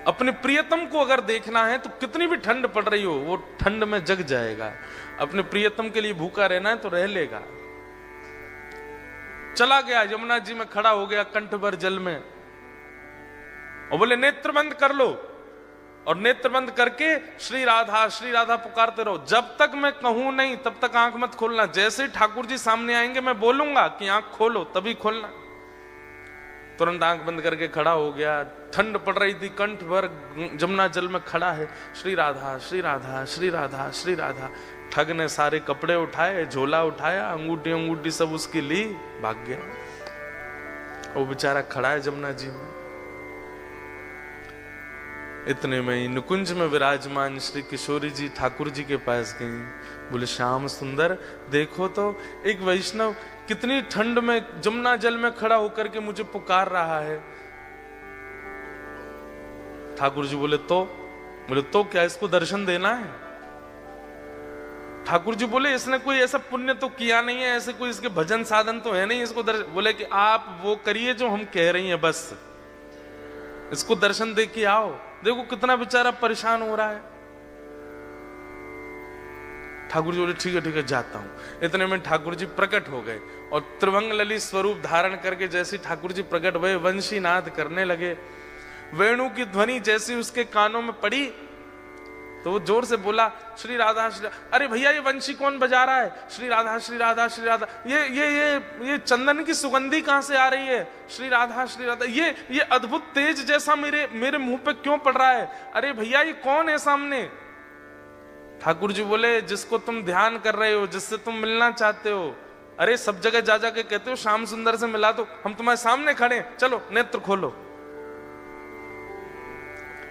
अपने प्रियतम को अगर देखना है तो कितनी भी ठंड पड़ रही हो वो ठंड में जग जाएगा। अपने प्रियतम के लिए भूखा रहना है तो रह लेगा। चला गया, यमुना जी में खड़ा हो गया कंठ भर जल में और बोले नेत्र बंद कर लो। और नेत्र बंद करके श्री राधा पुकारते रहो। जब तक मैं कहूं नहीं तब तक आंख मत खोलना। जैसे ही ठाकुर जी सामने आएंगे मैं बोलूंगा कि आंख खोलो तभी खोलना। तुरंत आंख बंद करके खड़ा हो गया। ठंड पड़ रही थी, कंठ भर जमुना जल में खड़ा है। श्री राधा श्री राधा श्री राधा श्री राधा। ठग ने सारे कपड़े उठाए, झोला उठाया, अंगूठी अंगूठी सब उसकी ली, भाग गया। वो बेचारा खड़ा है जमुना जी में। इतने में ही नुकुंज में विराजमान श्री किशोरी जी ठाकुर जी के पास गई। बोले श्याम सुंदर देखो तो एक वैष्णव कितनी ठंड में जमुना जल में खड़ा होकर के मुझे पुकार रहा है। ठाकुर जी बोले तो क्या इसको दर्शन देना है? ठाकुर जी बोले इसने कोई ऐसा पुण्य तो किया नहीं है, ऐसे कोई इसके भजन साधन तो है नहीं इसको दर्शन। बोले कि आप वो करिए जो हम कह रही हैं, बस इसको दर्शन दे के आओ। देखो कितना बेचारा परेशान हो रहा है। ठाकुर जी बोले ठीक है जाता हूं। इतने में ठाकुर जी प्रकट हो गए और त्रिभंग ललित स्वरूप धारण करके जैसे ठाकुर जी प्रकट हुए वंशी नाद करने लगे। वेणु की ध्वनि जैसी उसके कानों में पड़ी तो वो जोर से बोला श्री राधा श्री। अरे भैया ये वंशी कौन बजा रहा है? श्री राधा श्री राधा श्री राधा। ये चंदन की सुगंधी कहां से आ रही है? श्री राधा श्री राधा। ये अद्भुत तेज जैसा मेरे मुंह पे क्यों पड़ रहा है? अरे भैया ये कौन है सामने? ठाकुर जी बोले जिसको तुम ध्यान कर रहे हो, जिससे तुम मिलना चाहते हो। अरे सब जगह जा के कहते हो श्याम सुंदर से मिला दो, हम तुम्हारे सामने खड़े, चलो नेत्र खोलो।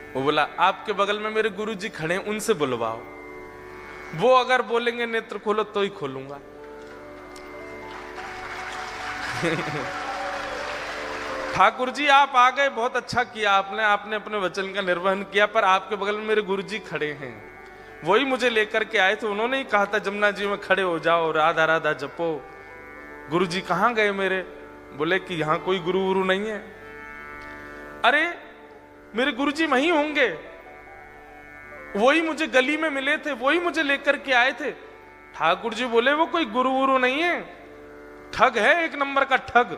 वो बोला आपके बगल में मेरे गुरु जी खड़े, उनसे बुलवाओ, वो अगर बोलेंगे नेत्र खोलो तो ही खोलूंगा। ठाकुर जी आप आ गए, बहुत अच्छा किया आपने अपने वचन का निर्वहन किया, पर आपके बगल में मेरे गुरु जी खड़े हैं, वही मुझे लेकर के आए थे। उन्होंने ही कहा था जमुना जी में खड़े हो जाओ, राधा राधा जपो। गुरु जी कहां गए मेरे? बोले कि यहां कोई गुरु गुरु नहीं है। अरे मेरे गुरुजी वहीं होंगे, वही मुझे गली में मिले थे, वही मुझे लेकर के आए थे। ठाकुर जी बोले वो कोई गुरु गुरु नहीं है, ठग है, एक नंबर का ठग।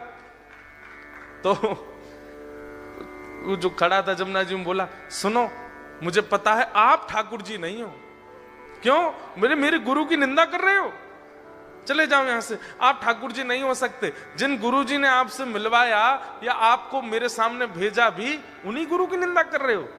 तो वो जो खड़ा था जमुना जी में बोला सुनो मुझे पता है आप ठाकुर जी नहीं हो। क्यों? मेरे गुरु की निंदा कर रहे हो? चले जाओ यहां से, आप ठाकुर जी नहीं हो सकते। जिन गुरु जी ने आपसे मिलवाया या आपको मेरे सामने भेजा भी उन्हीं गुरु की निंदा कर रहे हो।